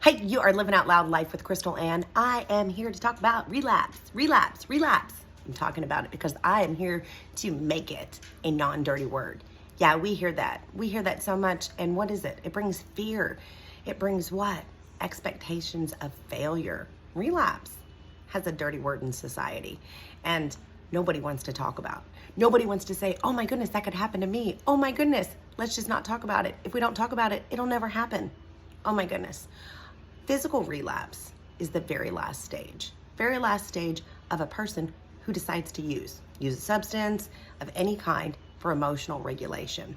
Hey, you are living out loud life with Crystal Ann. I am here to talk about relapse. I'm talking about it because I am here to make it a non-dirty word. Yeah, we hear that. We hear that so much. And what is it? It brings fear. It brings what? Expectations of failure. Relapse has a dirty word in society. And nobody wants to talk about. Nobody wants to say, oh my goodness, that could happen to me. Oh my goodness, let's just not talk about it. If we don't talk about it, it'll never happen. Oh my goodness. Physical relapse is the very last stage of a person who decides to use a substance of any kind for emotional regulation.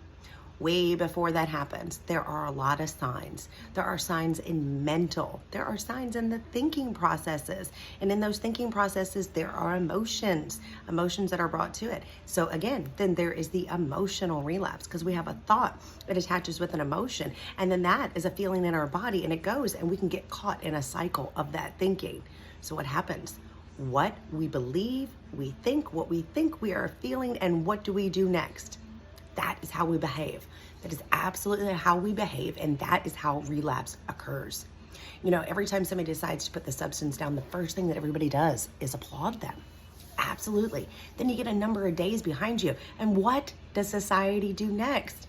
Way before that happens, there are a lot of signs. There are signs in mental. There are signs in the thinking processes. And in those thinking processes, there are emotions that are brought to it. So again, then there is the emotional relapse because we have a thought that attaches with an emotion. And then that is a feeling in our body and it goes and we can get caught in a cycle of that thinking. So what happens? What we believe, we think, what we think we are feeling, and what do we do next? That is how we behave. That is absolutely how we behave, and that is how relapse occurs. You know, every time somebody decides to put the substance down, the first thing that everybody does is applaud them. Absolutely. Then you get a number of days behind you, and what does society do next?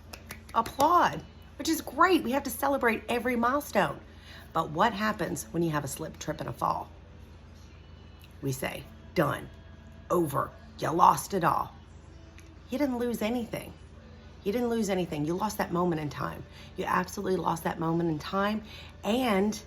Applaud, which is great. We have to celebrate every milestone. But what happens when you have a slip, trip, and a fall? We say, done, over, you lost it all. You didn't lose anything. You didn't lose anything. You lost that moment in time. You absolutely lost that moment in time, and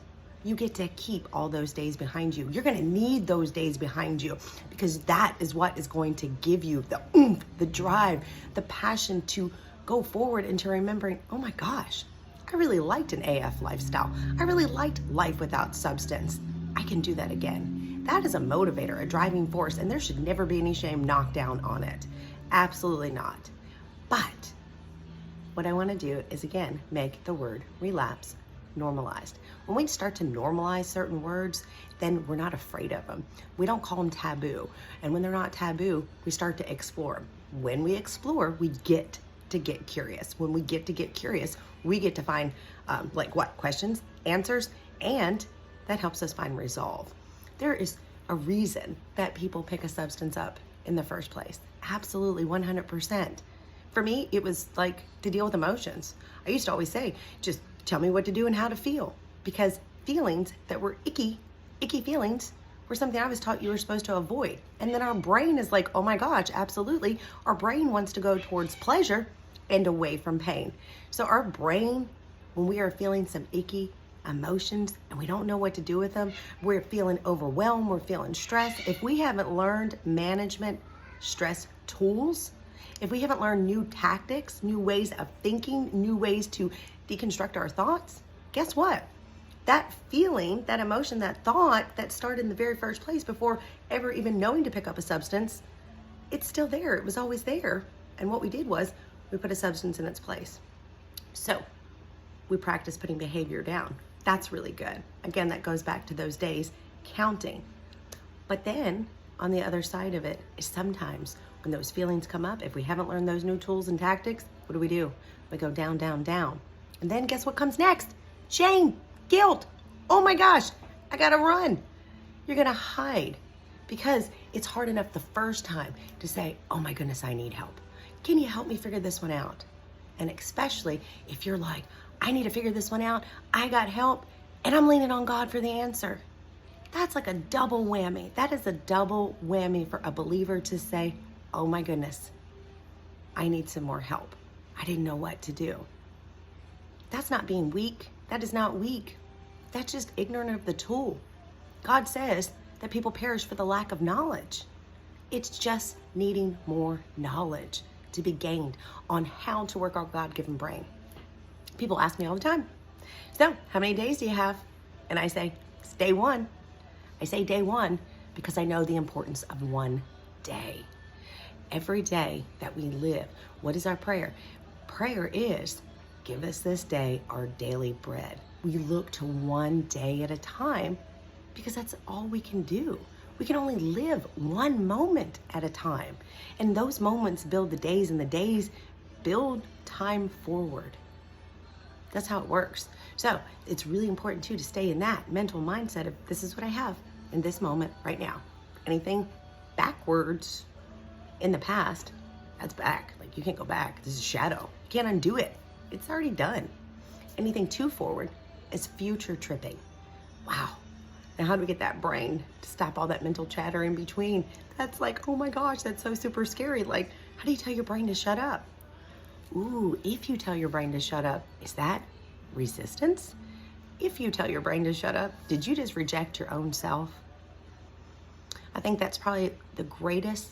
you get to keep all those days behind you. You're going to need those days behind you because that is what is going to give you the oomph, the drive, the passion to go forward into remembering, oh my gosh, I really liked an AF lifestyle. I really liked life without substance. I can do that again. That is a motivator, a driving force, and there should never be any shame knocked down on it. Absolutely not. But what I want to do is, again, make the word relapse normalized. When we start to normalize certain words, then we're not afraid of them. We don't call them taboo. And when they're not taboo, we start to explore them. When we explore, we get to get curious. When we get to get curious, we get to find questions, answers, and that helps us find resolve. There is a reason that people pick a substance up in the first place. Absolutely, 100%. For me, it was like to deal with emotions. I used to always say, just tell me what to do and how to feel. Because feelings that were icky feelings were something I was taught you were supposed to avoid. And then our brain is like, oh my gosh, absolutely. Our brain wants to go towards pleasure and away from pain. So our brain, when we are feeling some icky emotions and we don't know what to do with them, we're feeling overwhelmed, we're feeling stressed. If we haven't learned management stress tools, if we haven't learned new tactics, new ways of thinking, new ways to deconstruct our thoughts, guess what? That feeling, that emotion, that thought that started in the very first place before ever even knowing to pick up a substance, it's still there. It was always there. And what we did was we put a substance in its place. So we practice putting behavior down. That's really good. Again, that goes back to those days counting. But then on the other side of it is sometimes when those feelings come up, if we haven't learned those new tools and tactics, what do? We go down, down, down. And then guess what comes next? Shame, guilt. Oh my gosh, I gotta run. You're gonna hide because it's hard enough the first time to say, oh my goodness, I need help. Can you help me figure this one out? And especially if you're like, I need to figure this one out, I got help, and I'm leaning on God for the answer. That's like a double whammy. That is a double whammy for a believer to say, oh my goodness, I need some more help. I didn't know what to do. That's not being weak. That is not weak. That's just ignorant of the tool. God says that people perish for the lack of knowledge. It's just needing more knowledge to be gained on how to work our God-given brain. People ask me all the time, so how many days do you have? And I say, it's day one. I say day one because I know the importance of one day. Every day that we live, what is our prayer? Prayer is, give us this day our daily bread. We look to one day at a time because that's all we can do. We can only live one moment at a time. And those moments build the days, and the days build time forward. That's how it works. So it's really important too to stay in that mental mindset of this is what I have in this moment right now. Anything backwards in the past, that's back. Like you can't go back. This is shadow. You can't undo it. It's already done. Anything too forward is future tripping. Wow. Now how do we get that brain to stop all that mental chatter in between? That's like, oh my gosh, that's so super scary. Like, how do you tell your brain to shut up? Ooh, if you tell your brain to shut up, is that resistance? If you tell your brain to shut up, did you just reject your own self? I think that's probably the greatest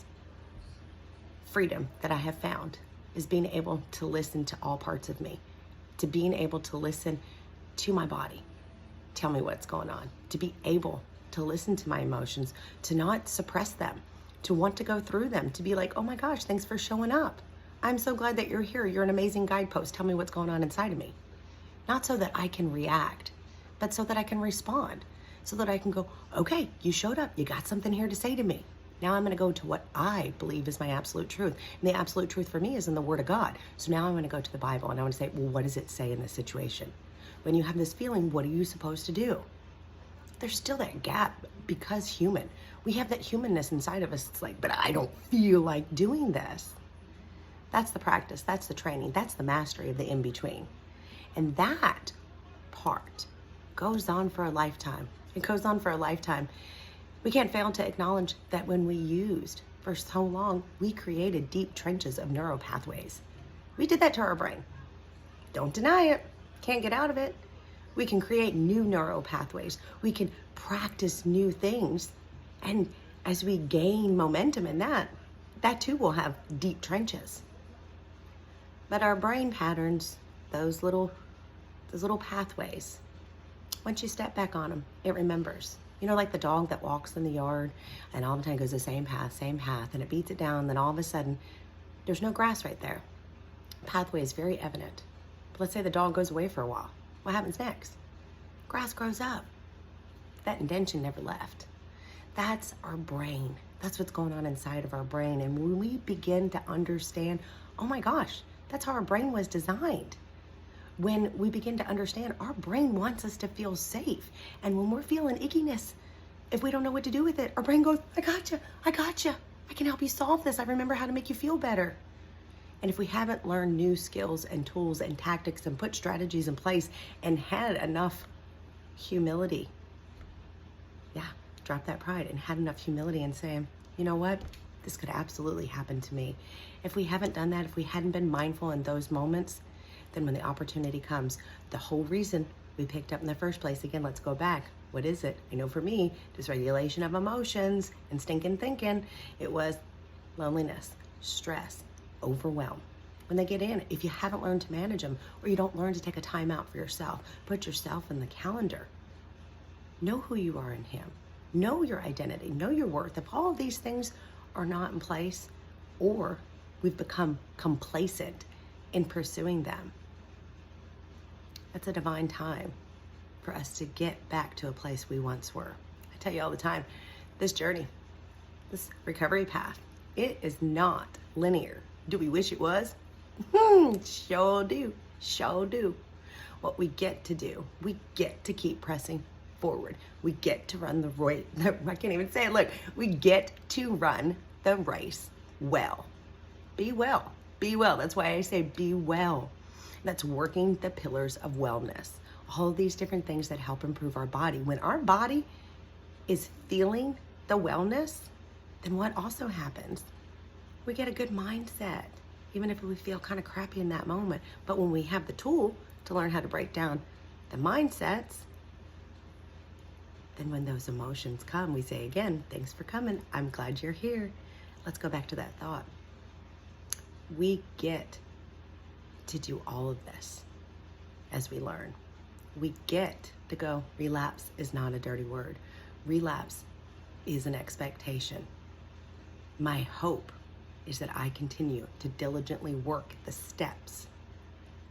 freedom that I have found, is being able to listen to all parts of me, to being able to listen to my body. Tell me what's going on, to be able to listen to my emotions, to not suppress them, to want to go through them, to be like, oh my gosh, thanks for showing up. I'm so glad that you're here. You're an amazing guidepost. Tell me what's going on inside of me. Not so that I can react, but so that I can respond, so that I can go, okay, you showed up. You got something here to say to me. Now I'm going to go to what I believe is my absolute truth. And the absolute truth for me is in the Word of God. So now I'm going to go to the Bible and I want to say, well, what does it say in this situation? When you have this feeling, what are you supposed to do? There's still that gap because human. We have that humanness inside of us. It's like, but I don't feel like doing this. That's the practice. That's the training. That's the mastery of the in-between. And that part goes on for a lifetime. It goes on for a lifetime. We can't fail to acknowledge that when we used for so long, we created deep trenches of neural pathways. We did that to our brain. Don't deny it. Can't get out of it. We can create new neural pathways. We can practice new things. And as we gain momentum in that, that too will have deep trenches. But our brain patterns, those little pathways, once you step back on them, it remembers. You know, like the dog that walks in the yard and all the time goes the same path, and it beats it down. Then all of a sudden, there's no grass right there. Pathway is very evident. But let's say the dog goes away for a while. What happens next? Grass grows up. That indention never left. That's our brain. That's what's going on inside of our brain. And when we begin to understand, oh my gosh, that's how our brain was designed. When we begin to understand, our brain wants us to feel safe. And when we're feeling ickiness, if we don't know what to do with it, our brain goes, I gotcha. I can help you solve this. I remember how to make you feel better. And if we haven't learned new skills and tools and tactics and put strategies in place and had enough humility, drop that pride and had enough humility and say, you know what? This could absolutely happen to me. If we haven't done that, if we hadn't been mindful in those moments, then when the opportunity comes, the whole reason we picked up in the first place, again, let's go back. What is it? I know for me, dysregulation of emotions and stinking thinking, it was loneliness, stress, overwhelm. When they get in, if you haven't learned to manage them, or you don't learn to take a time out for yourself, put yourself in the calendar. Know who you are in Him. Know your identity. Know your worth. If all of these things are not in place, or we've become complacent in pursuing them, that's a divine time for us to get back to a place we once were. I tell you all the time, this journey, this recovery path, it is not linear. Do we wish it was? Sure do. Sure do. What we get to do, we get to keep pressing forward. We get to run the race. I can't even say it. Look, we get to run the race well. Be well. Be well. That's why I say be well. That's working the pillars of wellness. All of these different things that help improve our body. When our body is feeling the wellness, then what also happens? We get a good mindset, even if we feel kind of crappy in that moment. But when we have the tool to learn how to break down the mindsets, then when those emotions come, we say again, thanks for coming. I'm glad you're here. Let's go back to that thought. We get to do all of this as we learn. We get to go, relapse is not a dirty word. Relapse is an expectation. My hope is that I continue to diligently work the steps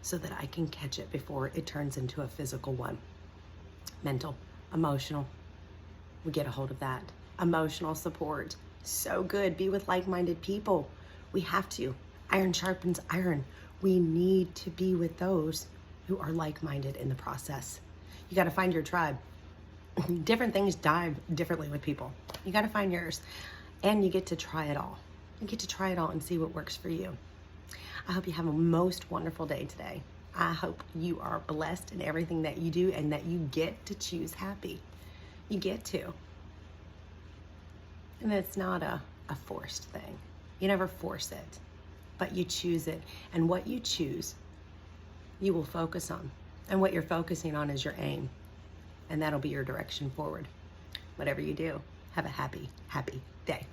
so that I can catch it before it turns into a physical one. Mental, emotional, we get a hold of that. Emotional support, so good. Be with like-minded people. We have to. Iron sharpens iron. We need to be with those who are like-minded in the process. You got to find your tribe. Different things dive differently with people. You got to find yours, and you get to try it all. You get to try it all and see what works for you. I hope you have a most wonderful day today. I hope you are blessed in everything that you do and that you get to choose happy. You get to. And it's not a forced thing. You never force it, but you choose it. And what you choose, you will focus on. And what you're focusing on is your aim. And that'll be your direction forward. Whatever you do, have a happy, happy day.